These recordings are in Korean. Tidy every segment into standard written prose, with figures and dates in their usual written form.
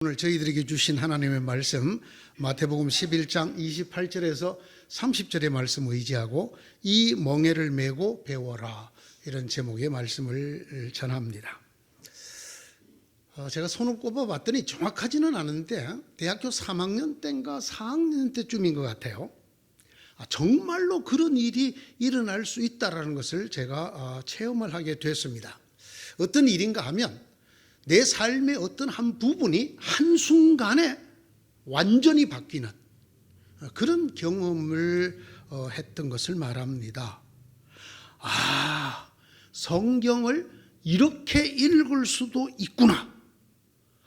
오늘 저희들에게 주신 하나님의 말씀 마태복음 11장 28절에서 30절의 말씀을 의지하고 이 멍에를 메고 배워라, 이런 제목의 말씀을 전합니다. 제가 손을 꼽아봤더니 정확하지는 않은데 대학교 3학년 때인가 4학년 때쯤인 것 같아요. 정말로 그런 일이 일어날 수 있다는 것을 제가 체험을 하게 됐습니다. 어떤 일인가 하면 내 삶의 어떤 한 부분이 한순간에 완전히 바뀌는 그런 경험을 했던 것을 말합니다. 성경을 이렇게 읽을 수도 있구나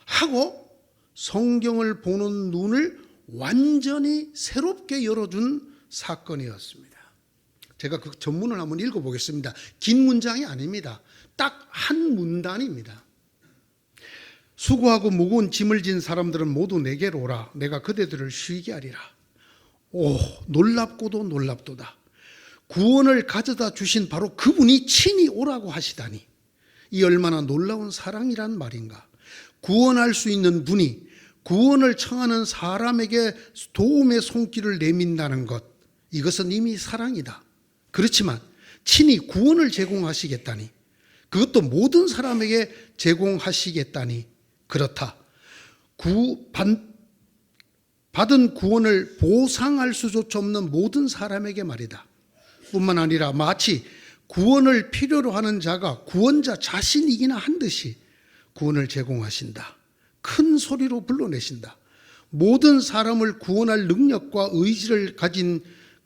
하고 성경을 보는 눈을 완전히 새롭게 열어준 사건이었습니다. 제가 그 전문을 한번 읽어보겠습니다. 긴 문장이 아닙니다. 딱 한 문단입니다. 수고하고 무거운 짐을 진 사람들은 모두 내게로 오라. 내가 그대들을 쉬게 하리라. 오, 놀랍고도 놀랍도다. 구원을 가져다 주신 바로 그분이 친히 오라고 하시다니, 이 얼마나 놀라운 사랑이란 말인가. 구원할 수 있는 분이 구원을 청하는 사람에게 도움의 손길을 내민다는 것, 이것은 이미 사랑이다. 그렇지만 친히 구원을 제공하시겠다니, 그것도 모든 사람에게 제공하시겠다니, 그렇다. 받은 구원을 보상할 수조차 없는 모든 사람에게 말이다. 뿐만 아니라 마치 구원을 필요로 하는 자가 구원자 자신이기나 한 듯이 구원을 제공하신다. 큰 소리로 불러내신다. 모든 사람을 구원할 능력과 의지를 가진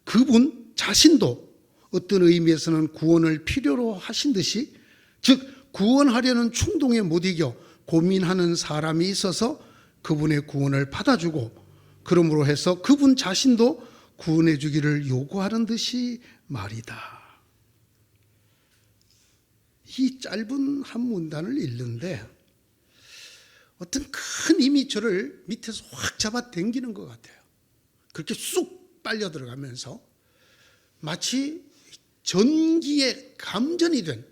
그분 자신도 어떤 의미에서는 구원을 필요로 하신 듯이, 즉 구원하려는 충동에 못 이겨 고민하는 사람이 있어서 그분의 구원을 받아주고, 그러므로 해서 그분 자신도 구원해 주기를 요구하는 듯이 말이다. 이 짧은 한 문단을 읽는데 어떤 큰 힘이 저를 밑에서 확 잡아 당기는 것 같아요. 그렇게 쑥 빨려 들어가면서 마치 전기에 감전이 된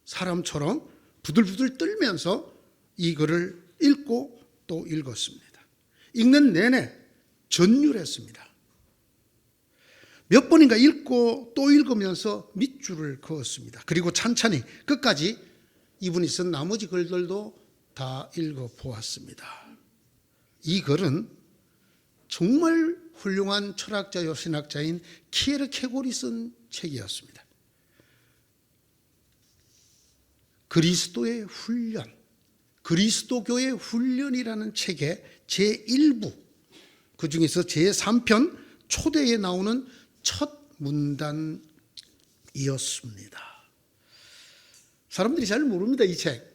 사람처럼 부들부들 떨면서 이 글을 읽고 또 읽었습니다. 읽는 내내 전율했습니다. 몇 번인가 읽고 또 읽으면서 밑줄을 그었습니다. 그리고 찬찬히 끝까지 이분이 쓴 나머지 글들도 다 읽어보았습니다. 이 글은 정말 훌륭한 철학자요 신학자인 키에르케고르이 쓴 책이었습니다. 그리스도의 훈련, 그리스도교의 훈련이라는 책의 제1부, 그 중에서 제3편 초대에 나오는 첫 문단이었습니다. 사람들이 잘 모릅니다, 이 책.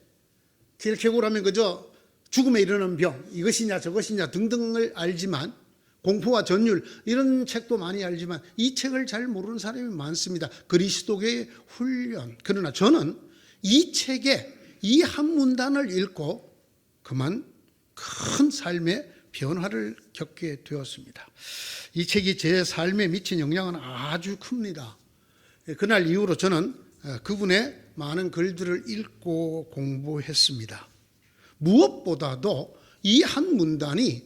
키에르케고르 하면 그저 죽음에 이르는 병, 이것이냐 저것이냐 등등을 알지만, 공포와 전율 이런 책도 많이 알지만 이 책을 잘 모르는 사람이 많습니다. 그리스도교의 훈련. 그러나 저는 이 책에 이 한 문단을 읽고 그만 큰 삶의 변화를 겪게 되었습니다. 이 책이 제 삶에 미친 영향은 아주 큽니다. 그날 이후로 저는 그분의 많은 글들을 읽고 공부했습니다. 무엇보다도 이 한 문단이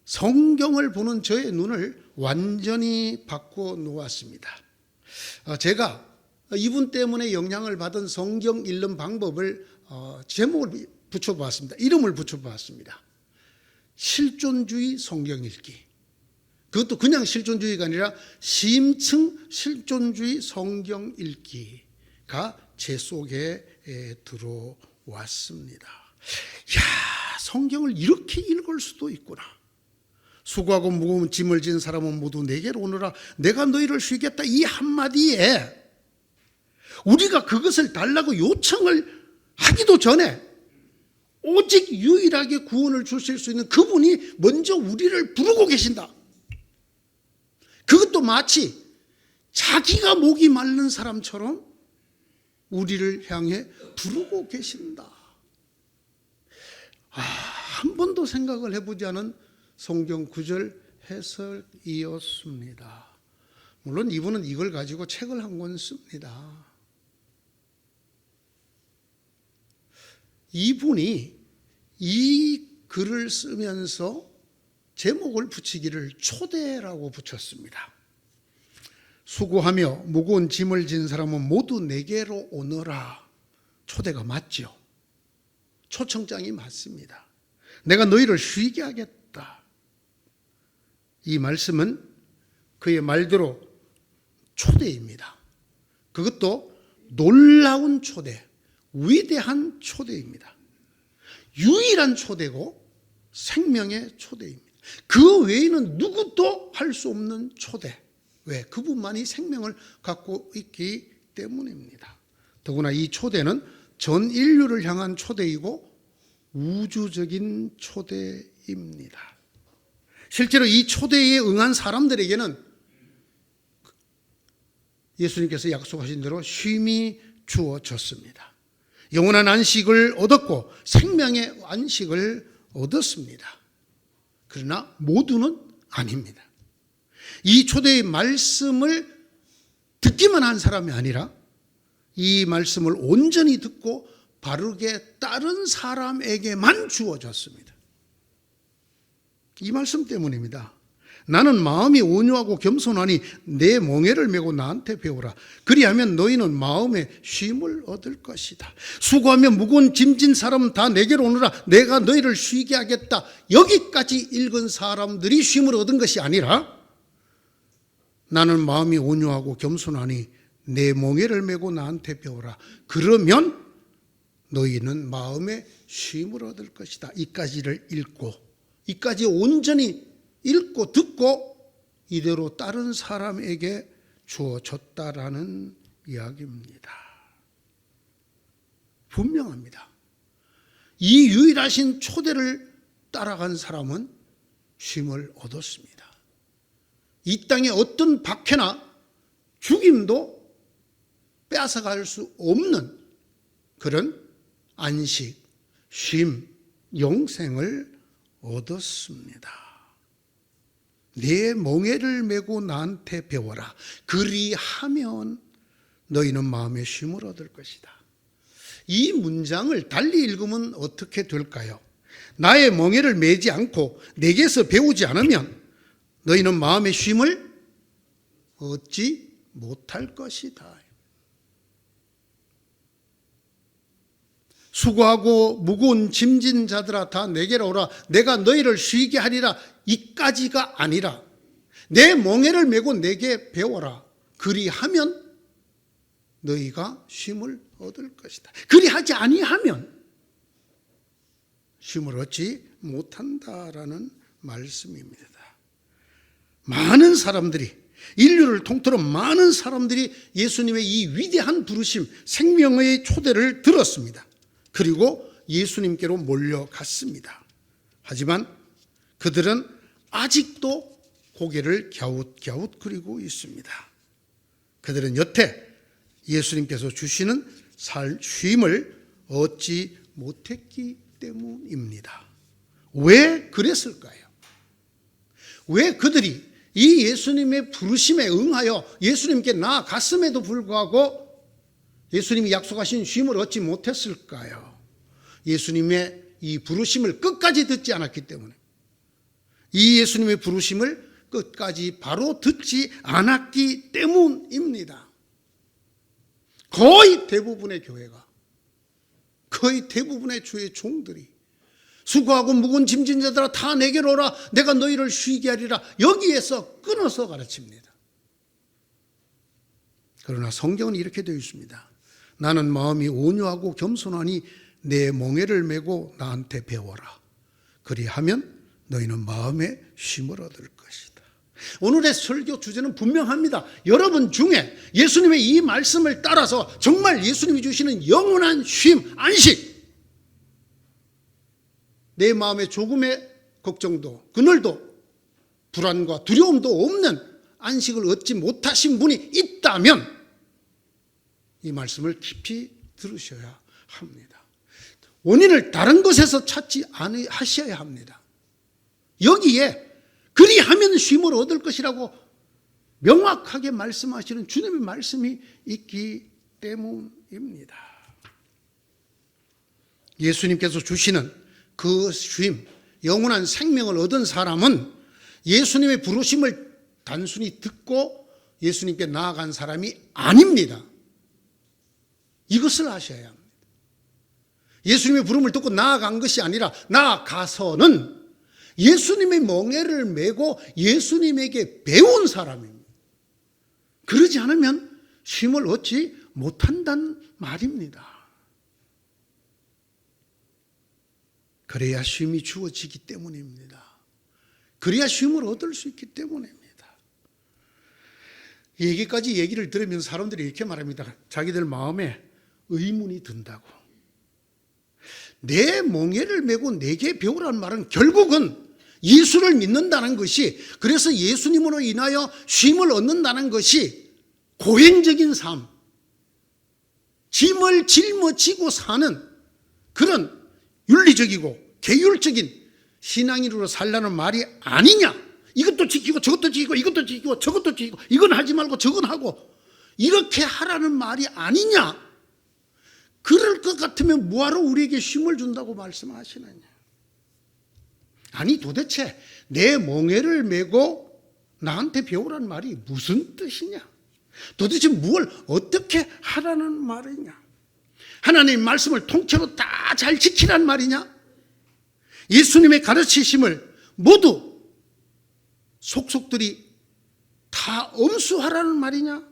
성경을 보는 저의 눈을 완전히 바꿔 놓았습니다. 제가 이분 때문에 영향을 받은 성경 읽는 방법을 제목을 붙여보았습니다. 이름을 붙여보았습니다. 실존주의 성경 읽기. 그것도 그냥 실존주의가 아니라 심층 실존주의 성경 읽기가 제 속에 들어왔습니다. 성경을 이렇게 읽을 수도 있구나. 수고하고 무거운 짐을 진 사람은 모두 내게로 오너라. 내가 너희를 쉬겠다. 이 한마디에 우리가 그것을 달라고 요청을 하기도 전에 오직 유일하게 구원을 주실 수 있는 그분이 먼저 우리를 부르고 계신다. 그것도 마치 자기가 목이 마른 사람처럼 우리를 향해 부르고 계신다. 한 번도 생각을 해보지 않은 성경 구절 해설이었습니다. 물론 이분은 이걸 가지고 책을 한 권 씁니다. 이분이 이 글을 쓰면서 제목을 붙이기를 초대라고 붙였습니다. 수고하며 무거운 짐을 진 사람은 모두 내게로 오너라. 초대가 맞죠. 초청장이 맞습니다. 내가 너희를 쉬게 하겠다. 이 말씀은 그의 말대로 초대입니다. 그것도 놀라운 초대, 위대한 초대입니다. 유일한 초대고 생명의 초대입니다. 그 외에는 누구도 할 수 없는 초대. 왜? 그분만이 생명을 갖고 있기 때문입니다. 더구나 이 초대는 전 인류를 향한 초대이고 우주적인 초대입니다. 실제로 이 초대에 응한 사람들에게는 예수님께서 약속하신 대로 쉼이 주어졌습니다. 영원한 안식을 얻었고 생명의 안식을 얻었습니다. 그러나 모두는 아닙니다. 이 초대의 말씀을 듣기만 한 사람이 아니라 이 말씀을 온전히 듣고 바르게 따른 사람에게만 주어졌습니다. 이 말씀 때문입니다. 나는 마음이 온유하고 겸손하니 내 멍에를 메고 나한테 배우라. 그리하면 너희는 마음에 쉼을 얻을 것이다. 수고하며 무거운 짐진 사람은 다 내게로 오너라. 내가 너희를 쉬게 하겠다. 여기까지 읽은 사람들이 쉼을 얻은 것이 아니라 나는 마음이 온유하고 겸손하니 내 멍에를 메고 나한테 배우라. 그러면 너희는 마음에 쉼을 얻을 것이다. 이까지를 읽고 이까지 온전히 읽고 듣고 이대로 다른 사람에게 주어졌다라는 이야기입니다. 분명합니다. 이 유일하신 초대를 따라간 사람은 쉼을 얻었습니다. 이 땅에 어떤 박해나 죽임도 빼앗아갈 수 없는 그런 안식, 쉼, 영생을 얻었습니다. 내 멍에를 메고 나한테 배워라. 그리하면 너희는 마음의 쉼을 얻을 것이다. 이 문장을 달리 읽으면 어떻게 될까요? 나의 멍에를 메지 않고 내게서 배우지 않으면 너희는 마음의 쉼을 얻지 못할 것이다. 수고하고 무거운 짐진 자들아 다 내게로 오라. 내가 너희를 쉬게 하리라. 이까지가 아니라 내 멍에를 메고 내게 배워라. 그리하면 너희가 쉼을 얻을 것이다. 그리하지 아니하면 쉼을 얻지 못한다라는 말씀입니다. 많은 사람들이, 인류를 통틀어 많은 사람들이 예수님의 이 위대한 부르심, 생명의 초대를 들었습니다. 그리고 예수님께로 몰려갔습니다. 하지만 그들은 아직도 고개를 갸웃갸웃거리고 있습니다. 그들은 여태 예수님께서 주시는 쉼을 얻지 못했기 때문입니다. 왜 그랬을까요? 왜 그들이 이 예수님의 부르심에 응하여 예수님께 나아갔음에도 불구하고 예수님이 약속하신 쉼을 얻지 못했을까요? 예수님의 이 부르심을 끝까지 듣지 않았기 때문에, 이 예수님의 부르심을 끝까지 바로 듣지 않았기 때문입니다. 거의 대부분의 교회가, 거의 대부분의 주의 종들이 수고하고 무거운 짐진 자들아 다 내게로 오라. 내가 너희를 쉬게 하리라. 여기에서 끊어서 가르칩니다. 그러나 성경은 이렇게 되어 있습니다. 나는 마음이 온유하고 겸손하니 내 멍에를 메고 나한테 배워라. 그리하면 너희는 마음에 쉼을 얻을 것이다. 오늘의 설교 주제는 분명합니다. 여러분 중에 예수님의 이 말씀을 따라서 정말 예수님이 주시는 영원한 쉼, 안식, 내 마음에 조금의 걱정도, 그늘도, 불안과 두려움도 없는 안식을 얻지 못하신 분이 있다면 이 말씀을 깊이 들으셔야 합니다. 원인을 다른 것에서 찾지 않으셔야 합니다. 여기에 그리하면 쉼을 얻을 것이라고 명확하게 말씀하시는 주님의 말씀이 있기 때문입니다. 예수님께서 주시는 그 쉼, 영원한 생명을 얻은 사람은 예수님의 부르심을 단순히 듣고 예수님께 나아간 사람이 아닙니다. 이것을 아셔야 합니다. 예수님의 부름을 듣고 나아간 것이 아니라 나아가서는 예수님의 멍에를 메고 예수님에게 배운 사람입니다. 그러지 않으면 쉼을 얻지 못한다는 말입니다. 그래야 쉼이 주어지기 때문입니다. 그래야 쉼을 얻을 수 있기 때문입니다. 여기까지 얘기를 들으면 사람들이 이렇게 말합니다. 자기들 마음에 의문이 든다고. 내 멍에를 메고 내게 배우라는 말은 결국은 예수를 믿는다는 것이, 그래서 예수님으로 인하여 쉼을 얻는다는 것이 고행적인 삶, 짐을 짊어지고 사는 그런 윤리적이고 계율적인 신앙인으로 살라는 말이 아니냐. 이것도 지키고 저것도 지키고 이것도 지키고 저것도 지키고 이건 하지 말고 저건 하고 이렇게 하라는 말이 아니냐. 그럴 것 같으면 뭐하러 우리에게 쉼을 준다고 말씀하시느냐. 아니 도대체 내 멍에를 메고 나한테 배우라는 말이 무슨 뜻이냐. 도대체 뭘 어떻게 하라는 말이냐. 하나님 말씀을 통째로 다 잘 지키라는 말이냐. 예수님의 가르치심을 모두 속속들이 다 엄수하라는 말이냐.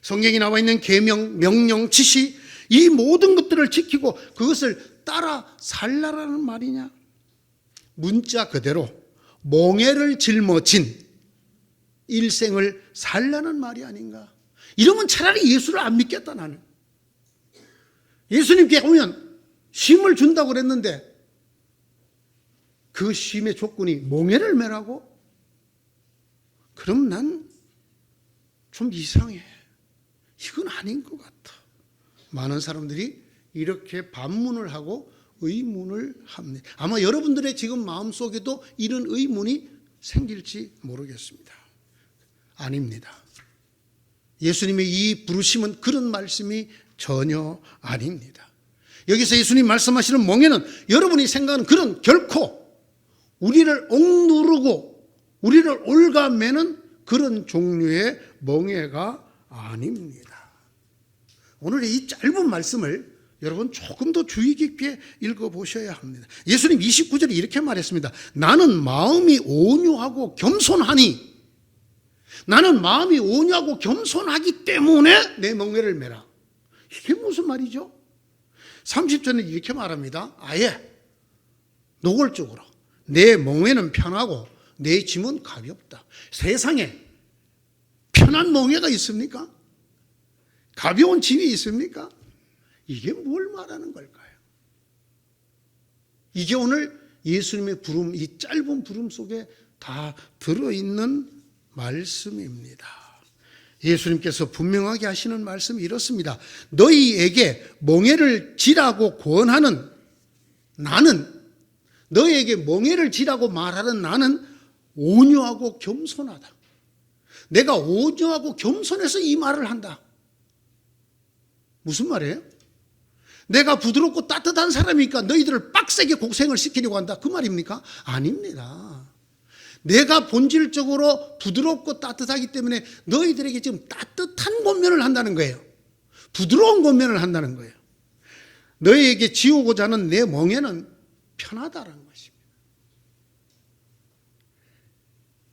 성경에 나와 있는 계명, 명령, 지시 이 모든 것들을 지키고 그것을 따라 살라라는 말이냐. 문자 그대로 멍에를 짊어진 일생을 살라는 말이 아닌가. 이러면 차라리 예수를 안 믿겠다. 나는 예수님께 오면 쉼을 준다고 그랬는데 그 쉼의 조건이 멍에를 매라고? 그럼 난 좀 이상해. 이건 아닌 것 같아. 많은 사람들이 이렇게 반문을 하고 의문을 합니다. 아마 여러분들의 지금 마음속에도 이런 의문이 생길지 모르겠습니다. 아닙니다. 예수님의 이 부르심은 그런 말씀이 전혀 아닙니다. 여기서 예수님 말씀하시는 멍에는 여러분이 생각하는 그런 결코 우리를 억누르고 우리를 올가매는 그런 종류의 멍에가 아닙니다. 오늘의 이 짧은 말씀을 여러분 조금 더 주의 깊게 읽어보셔야 합니다. 예수님 29절에 이렇게 말했습니다. 나는 마음이 온유하고 겸손하니, 나는 마음이 온유하고 겸손하기 때문에 내 멍에를 메라. 이게 무슨 말이죠? 30절에 이렇게 말합니다. 아예 노골적으로 내 멍에는 편하고 내 짐은 가볍다. 세상에 편한 멍에가 있습니까? 가벼운 짐이 있습니까? 이게 뭘 말하는 걸까요? 이게 오늘 예수님의 부름, 이 짧은 부름 속에 다 들어있는 말씀입니다. 예수님께서 분명하게 하시는 말씀이 이렇습니다. 너희에게 멍에를 지라고 권하는 나는, 너희에게 멍에를 지라고 말하는 나는 온유하고 겸손하다. 내가 온유하고 겸손해서 이 말을 한다. 무슨 말이에요? 내가 부드럽고 따뜻한 사람이니까 너희들을 빡세게 고생을 시키려고 한다. 그 말입니까? 아닙니다. 내가 본질적으로 부드럽고 따뜻하기 때문에 너희들에게 지금 따뜻한 권면을 한다는 거예요. 부드러운 권면을 한다는 거예요. 너희에게 지우고자 하는 내 멍에는 편하다는 것입니다.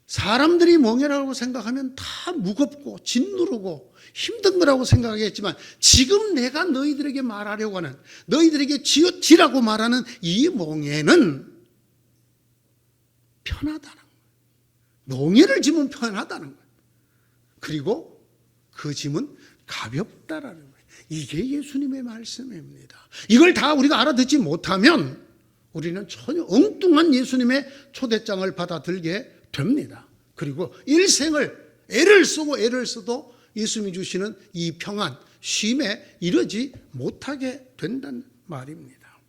사람들이 멍에라고 생각하면 다 무겁고 짓누르고 힘든 거라고 생각하겠지만 지금 내가 너희들에게 말하려고 하는, 너희들에게 지라고 말하는 이 멍에는 편하다는 거예요. 멍에를 지면 편하다는 거예요. 그리고 그 짐은 가볍다라는 거예요. 이게 예수님의 말씀입니다. 이걸 다 우리가 알아듣지 못하면 우리는 전혀 엉뚱한 예수님의 초대장을 받아들게 됩니다. 그리고 일생을 애를 쓰고 애를 써도 예수님이 주시는 이 평안, 쉼에 이르지 못하게 된다는 말입니다.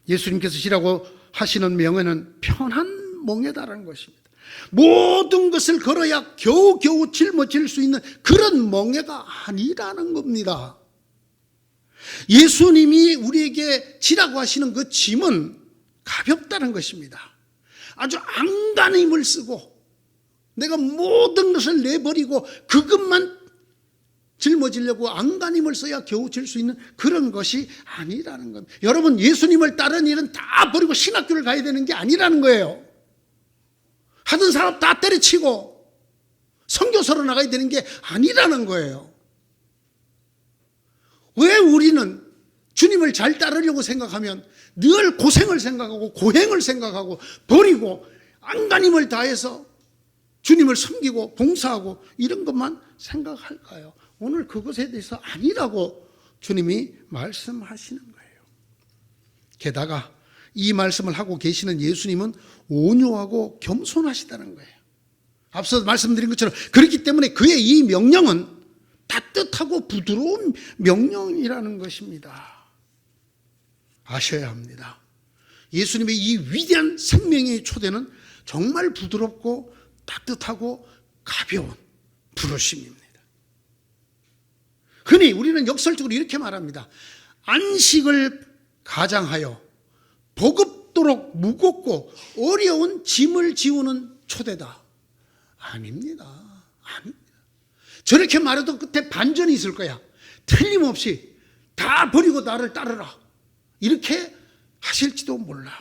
예수님께서 시라고 하시는 명예는 편한 멍에다라는 것입니다. 모든 것을 걸어야 겨우겨우 짊어질 수 있는 그런 멍에가 아니라는 겁니다. 예수님이 우리에게 지라고 하시는 그 짐은 가볍다는 것입니다. 아주 안간의 힘을 쓰고 내가 모든 것을 내버리고 그것만 짊어지려고 안간의 힘을 써야 겨우 질 수 있는 그런 것이 아니라는 겁니다. 여러분, 예수님을 따르는 일은 다 버리고 신학교를 가야 되는 게 아니라는 거예요. 하던 사람 다 때려치고 선교사로 나가야 되는 게 아니라는 거예요. 왜 우리는 주님을 잘 따르려고 생각하면 늘 고생을 생각하고 고행을 생각하고 버리고 안간힘을 다해서 주님을 섬기고 봉사하고 이런 것만 생각할까요? 오늘 그것에 대해서 아니라고 주님이 말씀하시는 거예요. 게다가 이 말씀을 하고 계시는 예수님은 온유하고 겸손하시다는 거예요. 앞서 말씀드린 것처럼 그렇기 때문에 그의 이 명령은 따뜻하고 부드러운 명령이라는 것입니다. 아셔야 합니다. 예수님의 이 위대한 생명의 초대는 정말 부드럽고 따뜻하고 가벼운 부르심입니다. 흔히 우리는 역설적으로 이렇게 말합니다. 안식을 가장하여 버겁도록 무겁고 어려운 짐을 지우는 초대다. 아닙니다. 아닙니다. 저렇게 말해도 끝에 반전이 있을 거야. 틀림없이 다 버리고 나를 따르라. 이렇게 하실지도 몰라.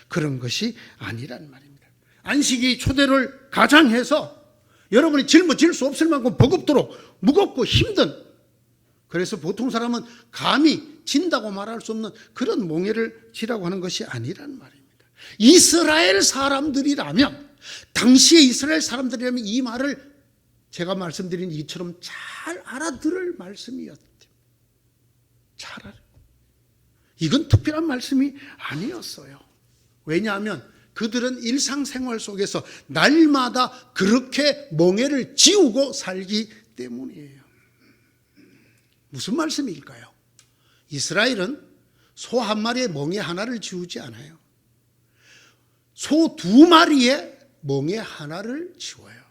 그런 것이 아니란 말입니다. 안식이 초대를 가장해서 여러분이 짊어질 수 없을 만큼 버겁도록 무겁고 힘든, 그래서 보통 사람은 감히 진다고 말할 수 없는 그런 몽해를 지라고 하는 것이 아니란 말입니다. 이스라엘 사람들이라면, 당시에 이스라엘 사람들이라면 이 말을 제가 말씀드린 이처럼 잘 알아들을 말씀이었죠. 잘 알아. 이건 특별한 말씀이 아니었어요. 왜냐하면 그들은 일상생활 속에서 날마다 그렇게 멍에를 지우고 살기 때문이에요. 무슨 말씀일까요? 이스라엘은 소 한 마리에 멍에 하나를 지우지 않아요. 소 2마리에 멍에 하나를 지워요.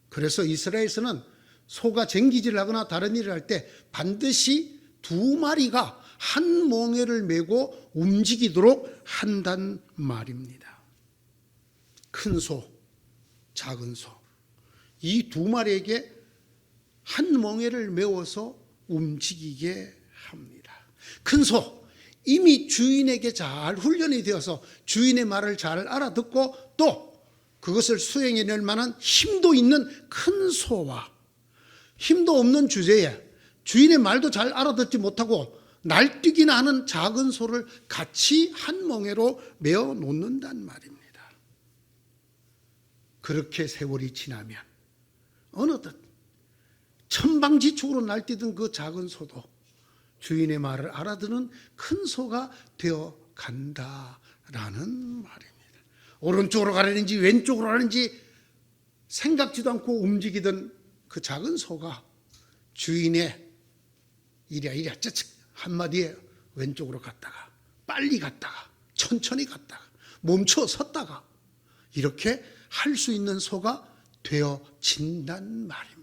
그래서 이스라엘에서는 소가 쟁기질을 하거나 다른 일을 할 때 반드시 2마리가 한 멍에를 메고 움직이도록 한단 말입니다. 큰 소, 작은 소, 이 2마리에게 한 멍에를 메워서 움직이게 합니다. 큰 소, 이미 주인에게 잘 훈련이 되어서 주인의 말을 잘 알아듣고 또 그것을 수행해낼 만한 힘도 있는 큰 소와 힘도 없는 주제에 주인의 말도 잘 알아듣지 못하고 날뛰기나 하는 작은 소를 같이 한 멍에로 메어 놓는단 말입니다. 그렇게 세월이 지나면 어느덧 천방지축으로 날뛰던 그 작은 소도 주인의 말을 알아듣는 큰 소가 되어 간다라는 말입니다. 오른쪽으로 가려는지 왼쪽으로 가려는지 생각지도 않고 움직이던 그 작은 소가 주인의 이랴 짜측 한마디에 왼쪽으로 갔다가 빨리 갔다가 천천히 갔다가 멈춰 섰다가 이렇게 할 수 있는 소가 되어진단 말입니다.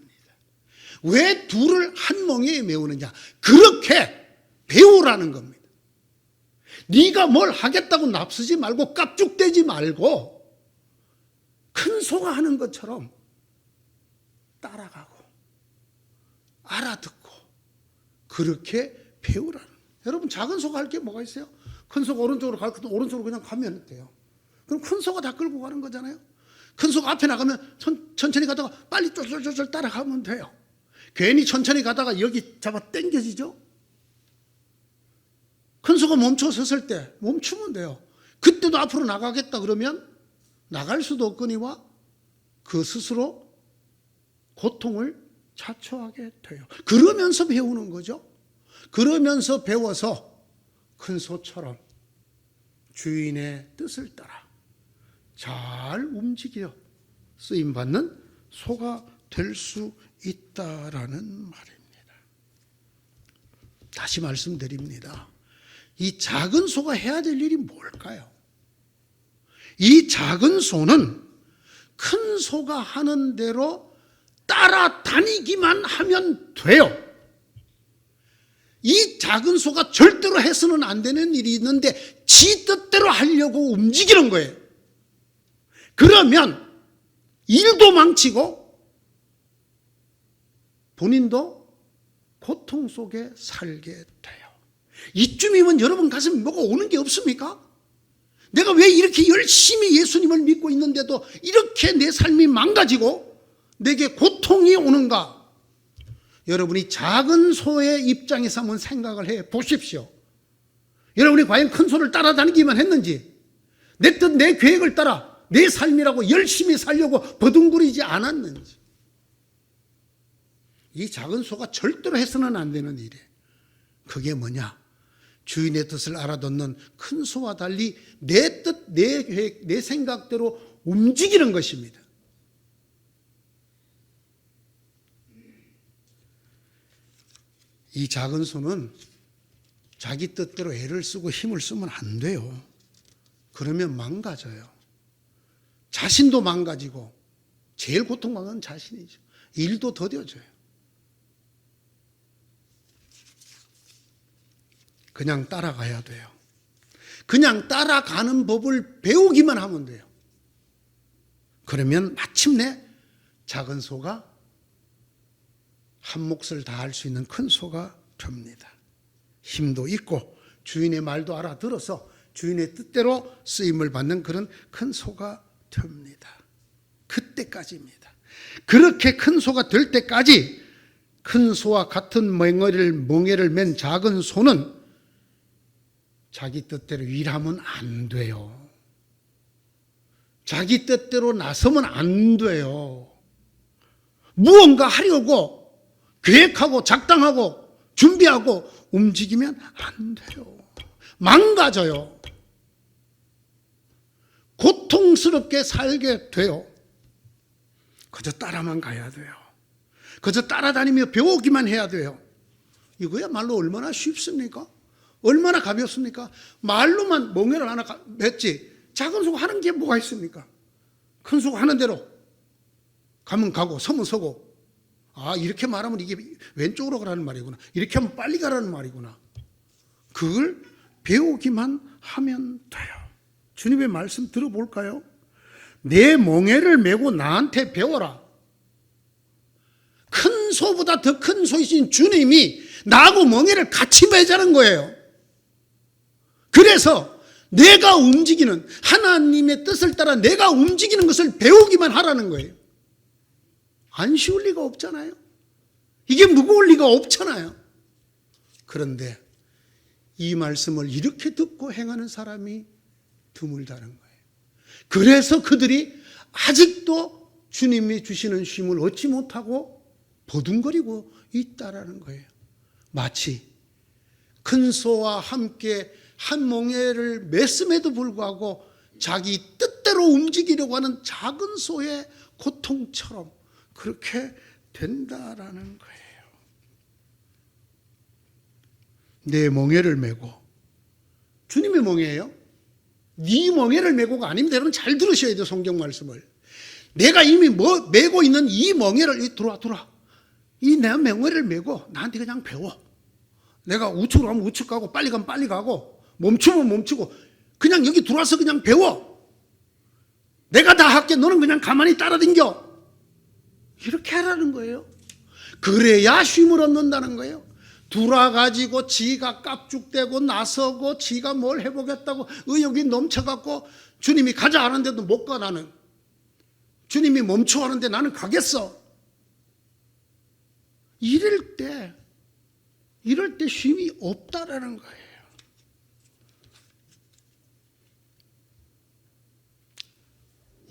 왜 둘을 한 멍에에 메우느냐? 그렇게 배우라는 겁니다. 네가 뭘 하겠다고 납쓰지 말고 깝죽대지 말고 큰 소가 하는 것처럼 따라가고 알아듣고 그렇게 배우라는. 여러분, 작은 소가 할 게 뭐가 있어요? 큰 소가 오른쪽으로 갈 거면 오른쪽으로 그냥 가면 돼요. 그럼 큰 소가 다 끌고 가는 거잖아요. 큰 소가 앞에 나가면 천천히 가다가 빨리 쫄쫄쫄 따라가면 돼요. 괜히 천천히 가다가 여기 잡아 당겨지죠. 큰 소가 멈춰 섰을 때 멈추면 돼요. 그때도 앞으로 나가겠다 그러면 나갈 수도 없거니와 그 스스로 고통을 자초하게 돼요. 그러면서 배우는 거죠. 그러면서 배워서 큰 소처럼 주인의 뜻을 따라 잘 움직여 쓰임받는 소가 될 수 있다라는 말입니다. 다시 말씀드립니다. 이 작은 소가 해야 될 일이 뭘까요? 이 작은 소는 큰 소가 하는 대로 따라다니기만 하면 돼요. 이 작은 소가 절대로 해서는 안 되는 일이 있는데 지 뜻대로 하려고 움직이는 거예요. 그러면 일도 망치고 본인도 고통 속에 살게 돼요. 이쯤이면 여러분 가슴에 뭐가 오는 게 없습니까? 내가 왜 이렇게 열심히 예수님을 믿고 있는데도 이렇게 내 삶이 망가지고 내게 고통이 오는가? 여러분이 작은 소의 입장에서 한번 생각을 해 보십시오. 여러분이 과연 큰 소를 따라다니기만 했는지, 내 뜻, 내 계획을 따라 내 삶이라고 열심히 살려고 버둥거리지 않았는지. 이 작은 소가 절대로 해서는 안 되는 일이에요. 그게 뭐냐? 주인의 뜻을 알아듣는 큰 소와 달리 내 뜻, 내 계획, 내 생각대로 움직이는 것입니다. 이 작은 소는 자기 뜻대로 애를 쓰고 힘을 쓰면 안 돼요. 그러면 망가져요. 자신도 망가지고 제일 고통받는 건 자신이죠. 일도 더뎌져요. 그냥 따라가야 돼요. 그냥 따라가는 법을 배우기만 하면 돼요. 그러면 마침내 작은 소가 한 몫을 다할 수 있는 큰 소가 됩니다. 힘도 있고 주인의 말도 알아들어서 주인의 뜻대로 쓰임을 받는 그런 큰 소가 됩니다. 그때까지입니다. 그렇게 큰 소가 될 때까지 큰 소와 같은 멍에를 맨 작은 소는 자기 뜻대로 일하면 안 돼요. 자기 뜻대로 나서면 안 돼요. 무언가 하려고 계획하고 작당하고 준비하고 움직이면 안 돼요. 망가져요. 고통스럽게 살게 돼요. 그저 따라만 가야 돼요. 그저 따라다니며 배우기만 해야 돼요. 이거야말로 얼마나 쉽습니까? 얼마나 가볍습니까? 말로만 멍에를 하나 맺지 작은 소가 하는 게 뭐가 있습니까? 큰 소가 하는 대로 가면 가고 서면 서고, 아 이렇게 말하면 이게 왼쪽으로 가라는 말이구나, 이렇게 하면 빨리 가라는 말이구나. 그걸 배우기만 하면 돼요. 주님의 말씀 들어볼까요? 내 멍에를 메고 나한테 배워라. 큰 소보다 더 큰 소이신 주님이 나하고 멍에를 같이 매자는 거예요. 그래서 내가 움직이는, 하나님의 뜻을 따라 내가 움직이는 것을 배우기만 하라는 거예요. 안 쉬울 리가 없잖아요. 이게 무거울 리가 없잖아요. 그런데 이 말씀을 이렇게 듣고 행하는 사람이 드물다는 거예요. 그래서 그들이 아직도 주님이 주시는 쉼을 얻지 못하고 버둥거리고 있다라는 거예요. 마치 큰 소와 함께 한 멍에를 맸음에도 불구하고 자기 뜻대로 움직이려고 하는 작은 소의 고통처럼 그렇게 된다라는 거예요. 내 멍에를 메고, 주님의 멍에예요. 네 멍에를 메고가 아닙니다. 여러분 잘 들으셔야 돼요. 성경 말씀을. 내가 이미 메고 있는 이 멍에를, 들어와. 이 내 멍에를 메고 나한테 그냥 배워. 내가 우측으로 가면 우측 가고 빨리 가면 빨리 가고 멈추면 멈추고 그냥 여기 들어와서 그냥 배워. 내가 다 할게. 너는 그냥 가만히 따라댕겨. 이렇게 하라는 거예요. 그래야 쉼을 얻는다는 거예요. 돌아가지고 지가 깝죽대고 나서고 지가 뭘 해보겠다고 의욕이 넘쳐갖고 주님이 가자 하는데도 못 가. 나는 주님이 멈춰 하는데 나는 가겠어. 이럴 때 쉼이 없다라는 거예요.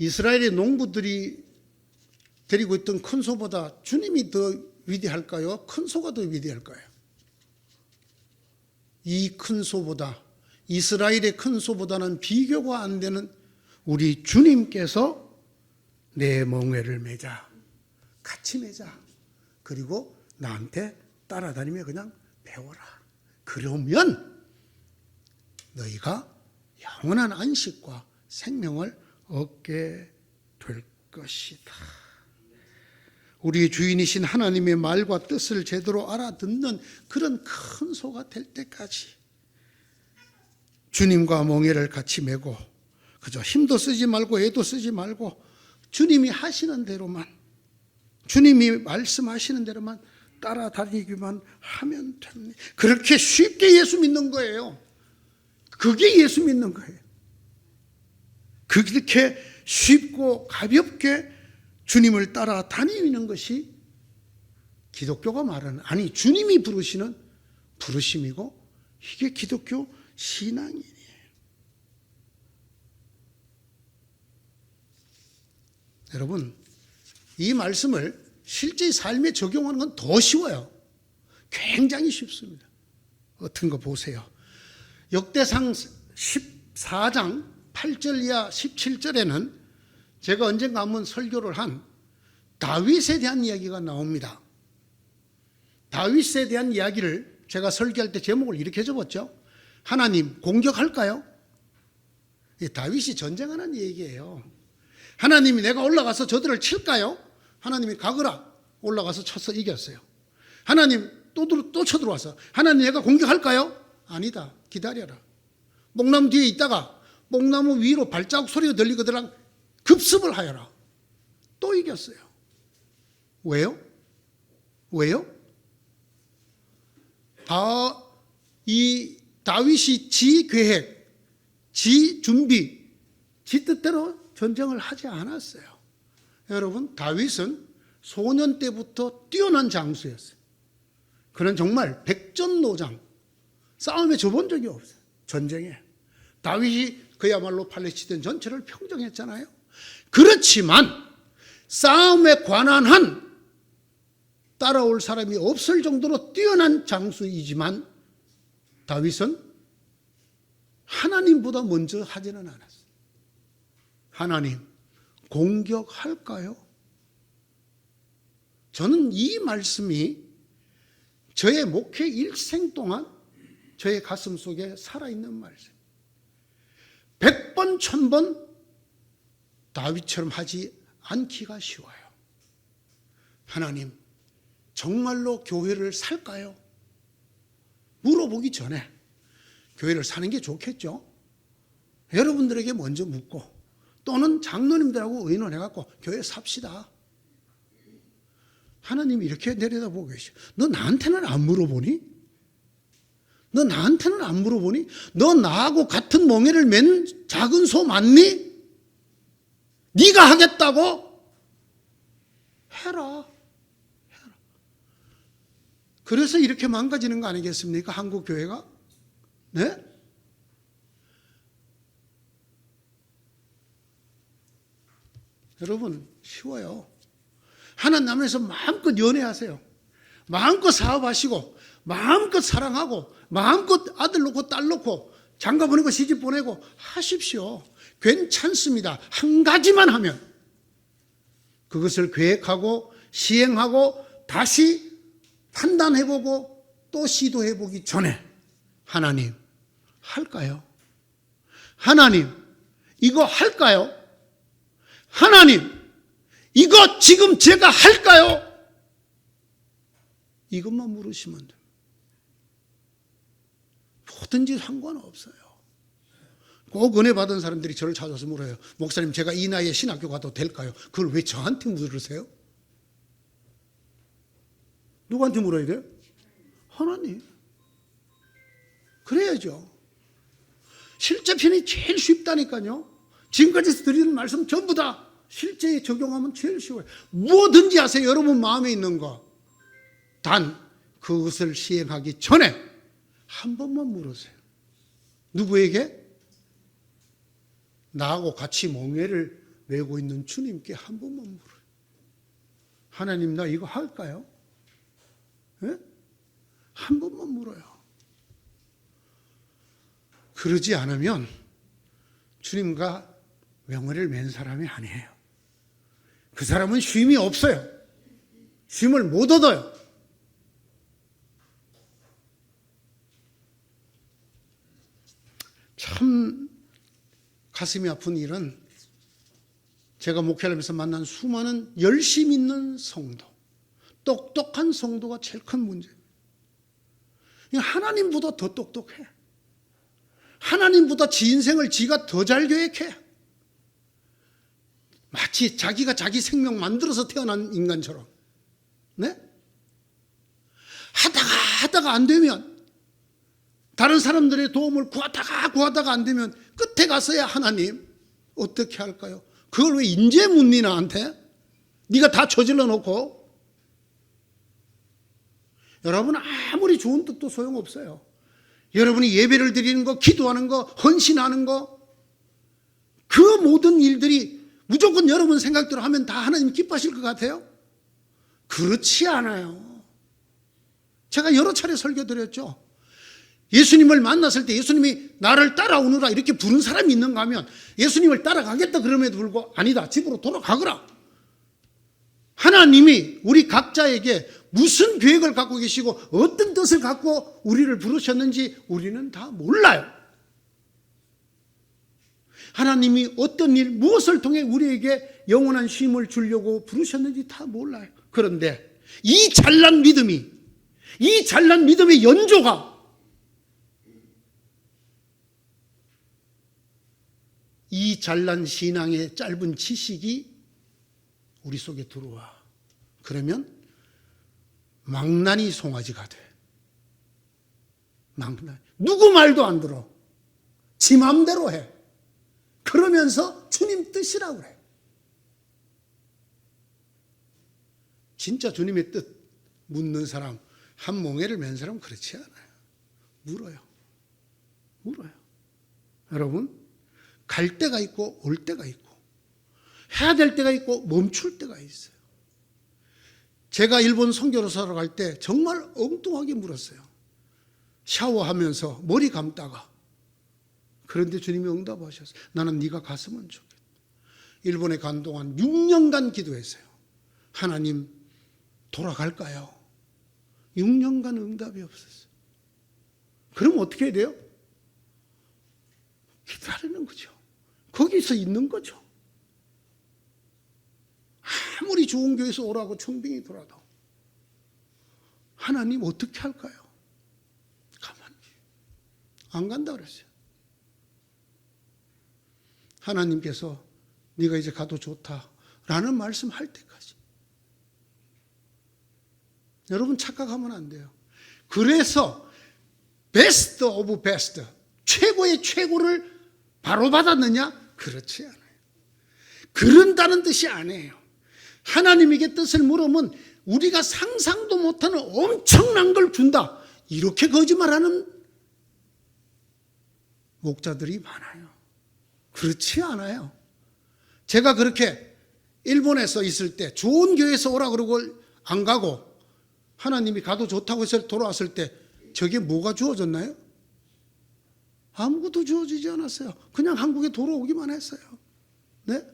이스라엘의 농부들이 데리고 있던 큰 소보다 주님이 더 위대할까요? 큰 소가 더 위대할까요? 이 큰 소보다, 이스라엘의 큰 소보다는 비교가 안 되는 우리 주님께서 내 멍에를 매자, 같이 매자. 그리고 나한테 따라다니며 그냥 배워라. 그러면 너희가 영원한 안식과 생명을 얻게 될 것이다. 우리 주인이신 하나님의 말과 뜻을 제대로 알아듣는 그런 큰 소가 될 때까지 주님과 멍에를 같이 메고 그저 힘도 쓰지 말고 애도 쓰지 말고 주님이 하시는 대로만, 주님이 말씀하시는 대로만 따라다니기만 하면 됩니다. 그렇게 쉽게 예수 믿는 거예요. 그게 예수 믿는 거예요. 그렇게 쉽고 가볍게 주님을 따라다니는 것이 기독교가 말하는, 아니 주님이 부르시는 부르심이고, 이게 기독교 신앙이에요. 여러분, 이 말씀을 실제 삶에 적용하는 건 더 쉬워요. 굉장히 쉽습니다. 어떤 거 보세요. 역대상 14장 8절 이하 17절에는 제가 언젠가 한번 설교를 한 다윗에 대한 이야기가 나옵니다. 다윗에 대한 이야기를 제가 설교할 때 제목을 이렇게 적었죠. 하나님 공격할까요? 다윗이 전쟁하는 얘기예요. 하나님이 내가 올라가서 저들을 칠까요? 하나님이 가거라. 올라가서 쳐서 이겼어요. 하나님 또 쳐들어와서 하나님 내가 공격할까요? 아니다. 기다려라. 뽕나무 뒤에 있다가 뽕나무 위로 발자국 소리가 들리거든 급습을 하여라. 또 이겼어요. 왜요? 이 다윗이 지 계획, 지 준비, 지 뜻대로 전쟁을 하지 않았어요. 여러분, 다윗은 소년 때부터 뛰어난 장수였어요. 그는 정말 백전노장, 싸움에 져본 적이 없어요. 전쟁에. 다윗이 그야말로 팔레스타인 전체를 평정했잖아요. 그렇지만 싸움에 관한 한 따라올 사람이 없을 정도로 뛰어난 장수이지만 다윗은 하나님보다 먼저 하지는 않았어요. 하나님 공격할까요? 저는 이 말씀이 저의 목회 일생 동안 저의 가슴 속에 살아있는 말씀. 100번, 1000번 다윗처럼 하지 않기가 쉬워요. 하나님, 정말로 교회를 살까요? 물어보기 전에 교회를 사는 게 좋겠죠? 여러분들에게 먼저 묻고 또는 장로님들하고 의논해갖고 교회 삽시다. 하나님이 이렇게 내려다보고 계셔. 너 나한테는 안 물어보니? 너 나한테는 안 물어보니? 너 나하고 같은 멍에를 맨 작은 소 맞니? 네가 하겠다고? 해라. 그래서 이렇게 망가지는 거 아니겠습니까? 한국 교회가? 네? 여러분, 쉬워요. 하나님 앞에서 마음껏 연애하세요. 마음껏 사업하시고 마음껏 사랑하고 마음껏 아들 놓고 딸 놓고 장가 보내고 시집 보내고 하십시오. 괜찮습니다. 한 가지만 하면 그것을 계획하고 시행하고 다시 판단해보고 또 시도해보기 전에 하나님 할까요? 하나님 이거 할까요? 하나님 이거 지금 제가 할까요? 이것만 물으시면 됩니다. 뭐든지 상관없어요. 꼭 은혜 받은 사람들이 저를 찾아서 물어요. 목사님 제가 이 나이에 신학교 가도 될까요? 그걸 왜 저한테 물으세요? 누구한테 물어야 돼요? 하나님. 그래야죠. 실제 편이 제일 쉽다니까요. 지금까지 드리는 말씀 전부 다 실제에 적용하면 제일 쉬워요. 뭐든지 하세요. 여러분 마음에 있는 거. 단 그것을 시행하기 전에 한 번만 물으세요. 누구에게? 나하고 같이 멍에를 메고 있는 주님께 한 번만 물어요. 하나님 나 이거 할까요? 네? 한 번만 물어요. 그러지 않으면 주님과 명예를 맨 사람이 아니에요. 그 사람은 쉼이 없어요. 쉼을 못 얻어요. 참 가슴이 아픈 일은 제가 목회하면서 만난 수많은 열심 있는 성도, 똑똑한 성도가 제일 큰 문제예요. 하나님보다 더 똑똑해. 하나님보다 지 인생을 지가 더 잘 계획해. 마치 자기가 자기 생명 만들어서 태어난 인간처럼. 네? 하다가 안 되면, 다른 사람들의 도움을 구하다가 안 되면 끝에 가서야 하나님 어떻게 할까요? 그걸 왜 인제 묻니 나한테? 네가 다 저질러 놓고. 여러분 아무리 좋은 뜻도 소용없어요. 여러분이 예배를 드리는 거, 기도하는 거, 헌신하는 거, 그 모든 일들이 무조건 여러분 생각대로 하면 다 하나님 기뻐하실 것 같아요? 그렇지 않아요. 제가 여러 차례 설교드렸죠. 예수님을 만났을 때 예수님이 나를 따라오느라 이렇게 부른 사람이 있는가 하면 예수님을 따라가겠다 그럼에도 불구하고 아니다, 집으로 돌아가거라. 하나님이 우리 각자에게 무슨 계획을 갖고 계시고 어떤 뜻을 갖고 우리를 부르셨는지 우리는 다 몰라요. 하나님이 어떤 일, 무엇을 통해 우리에게 영원한 쉼을 주려고 부르셨는지 다 몰라요. 그런데 이 잘난 믿음의 연조가 이 잘난 신앙의 짧은 지식이 우리 속에 들어와. 그러면 망나니 송아지가 돼. 망나니. 누구 말도 안 들어. 지 맘대로 해. 그러면서 주님 뜻이라고 그래. 진짜 주님의 뜻 묻는 사람, 한 몽해를 맨 사람은 그렇지 않아요. 물어요. 여러분, 갈 때가 있고 올 때가 있고 해야 될 때가 있고 멈출 때가 있어요. 제가 일본 선교사로 갈 때 정말 엉뚱하게 물었어요. 샤워하면서 머리 감다가. 그런데 주님이 응답하셨어요. 나는 네가 갔으면 좋겠다. 일본에 간 동안 6년간 기도했어요. 하나님 돌아갈까요? 6년간 응답이 없었어요. 그럼 어떻게 해야 돼요? 기다리는 거죠. 거기서 있는 거죠. 아무리 좋은 교회에서 오라고 청빙이 돌아도 하나님 어떻게 할까요? 가만히 안 간다 그랬어요. 하나님께서 네가 이제 가도 좋다라는 말씀할 때까지. 여러분 착각하면 안 돼요. 그래서 베스트 오브 베스트, 최고의 최고를 바로 받았느냐? 그렇지 않아요. 그런다는 뜻이 아니에요. 하나님에게 뜻을 물으면 우리가 상상도 못하는 엄청난 걸 준다. 이렇게 거짓말하는 목자들이 많아요. 그렇지 않아요. 제가 그렇게 일본에서 있을 때 좋은 교회에서 오라 그러고 안 가고 하나님이 가도 좋다고 해서 돌아왔을 때 저게 뭐가 주어졌나요? 아무것도 주어지지 않았어요. 그냥 한국에 돌아오기만 했어요. 네?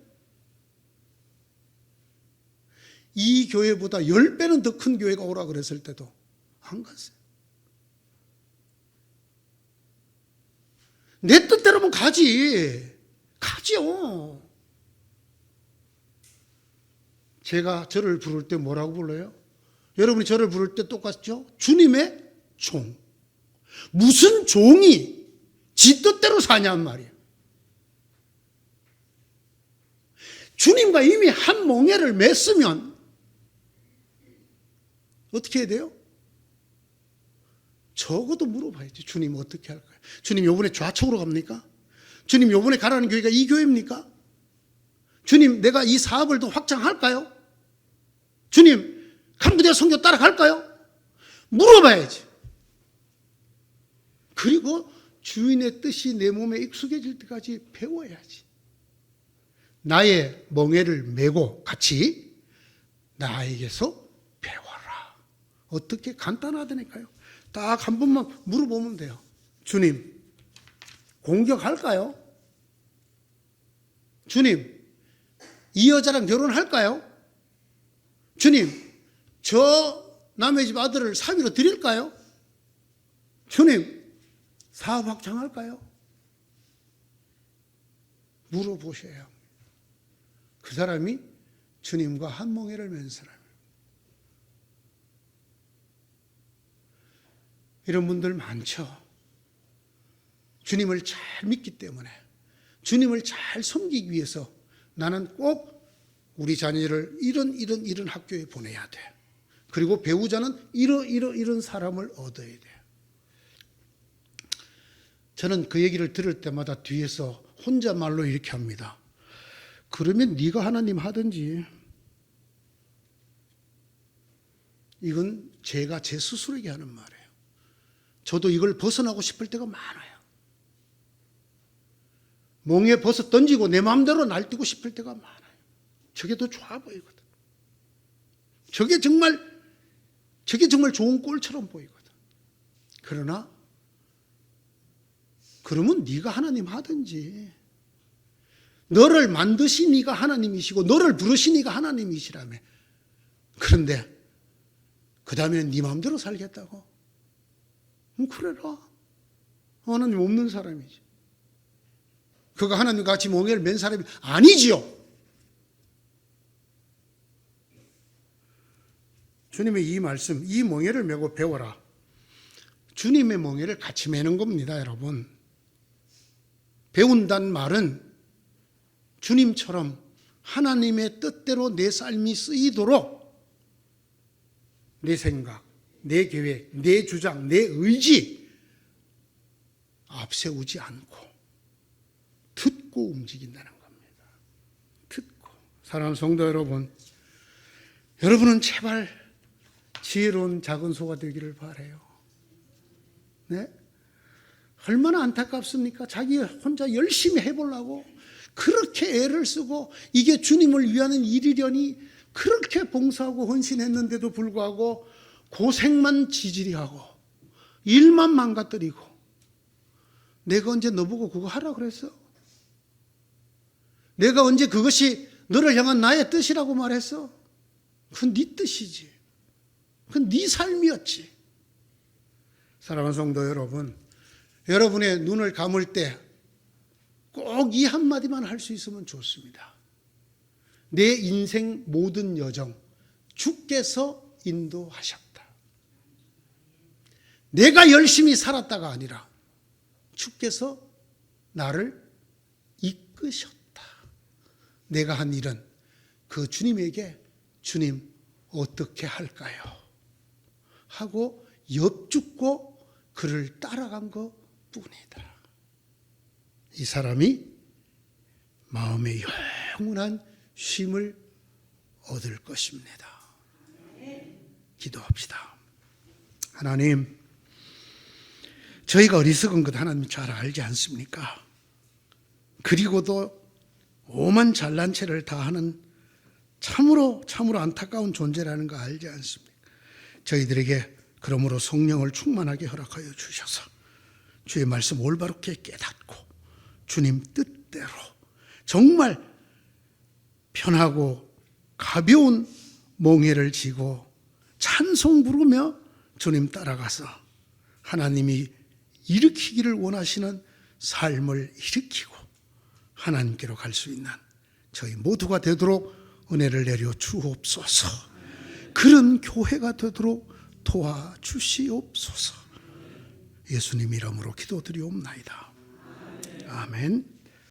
이 교회보다 10배는 더 큰 교회가 오라 그랬을 때도 안 갔어요. 내 뜻대로면 가지요. 제가 저를 부를 때 뭐라고 불러요? 여러분이 저를 부를 때 똑같죠? 주님의 종. 무슨 종이 지 뜻대로 사냔 말이에요. 주님과 이미 한 몽해를 맺으면 어떻게 해야 돼요? 적어도 물어봐야지. 주님 어떻게 할까요? 주님 요번에 좌측으로 갑니까? 주님 요번에 가라는 교회가 이 교회입니까? 주님 내가 이 사업을 더 확장할까요? 주님 간부대 선교 따라갈까요? 물어봐야지. 그리고 주인의 뜻이 내 몸에 익숙해질 때까지 배워야지. 나의 멍에를 메고 같이 나에게서 배워라. 어떻게 간단하다니까요. 딱 한 번만 물어보면 돼요. 주님, 공격할까요? 주님, 이 여자랑 결혼할까요? 주님, 저 남의 집 아들을 사위로 드릴까요? 주님, 사업 확장할까요? 물어보셔야 합니다. 그 사람이 주님과 한 몽해를 맨 사람이에요. 이런 분들 많죠. 주님을 잘 믿기 때문에, 주님을 잘 섬기기 위해서 나는 꼭 우리 자녀를 이런 학교에 보내야 돼. 그리고 배우자는 이런 사람을 얻어야 돼. 저는 그 얘기를 들을 때마다 뒤에서 혼자말로 이렇게 합니다. 그러면 네가 하나님 하든지. 이건 제가 제 스스로에게 하는 말이에요. 저도 이걸 벗어나고 싶을 때가 많아요. 몽에 벗어 던지고 내 마음대로 날뛰고 싶을 때가 많아요. 저게 더 좋아 보이거든. 저게 정말 좋은 꼴처럼 보이거든. 그러나 그러면 네가 하나님 하든지. 너를 만드신 네가 하나님이시고 너를 부르신 네가 하나님이시라며. 그런데 그 다음에는 네 마음대로 살겠다고? 그래라. 하나님 없는 사람이지. 그가 하나님과 같이 몽해를 맨 사람이 아니지요. 주님의 이 말씀, 이 몽해를 메고 배워라. 주님의 몽해를 같이 매는 겁니다, 여러분. 배운다는 말은 주님처럼 하나님의 뜻대로 내 삶이 쓰이도록 내 생각, 내 계획, 내 주장, 내 의지 앞세우지 않고 듣고 움직인다는 겁니다. 듣고. 사랑하는 성도 여러분, 여러분은 제발 지혜로운 작은 소가 되기를 바라요. 네? 얼마나 안타깝습니까? 자기 혼자 열심히 해보려고 그렇게 애를 쓰고 이게 주님을 위하는 일이려니 그렇게 봉사하고 헌신했는데도 불구하고 고생만 지질이 하고 일만 망가뜨리고. 내가 언제 너보고 그거 하라 그랬어? 내가 언제 그것이 너를 향한 나의 뜻이라고 말했어? 그건 네 뜻이지. 그건 네 삶이었지. 사랑하는 성도 여러분, 여러분의 눈을 감을 때 꼭 이 한마디만 할 수 있으면 좋습니다. 내 인생 모든 여정 주께서 인도하셨다. 내가 열심히 살았다가 아니라 주께서 나를 이끄셨다. 내가 한 일은 그 주님에게 주님 어떻게 할까요? 하고 엽죽고 그를 따라간 것뿐이다. 이 사람이 마음의 영원한 쉼을 얻을 것입니다. 기도합시다. 하나님, 저희가 어리석은 것 하나님 잘 알지 않습니까? 그리고도 오만 잘난 체를 다하는 참으로 안타까운 존재라는 거 알지 않습니까? 저희들에게 그러므로 성령을 충만하게 허락하여 주셔서 주의 말씀 올바르게 깨닫고 주님 뜻대로 정말 편하고 가벼운 몽해를 지고 찬송 부르며 주님 따라가서 하나님이 일으키기를 원하시는 삶을 일으키고 하나님께로 갈 수 있는 저희 모두가 되도록 은혜를 내려 주옵소서. 그런 교회가 되도록 도와주시옵소서. 예수님 이름으로 기도드리옵나이다. 아멘.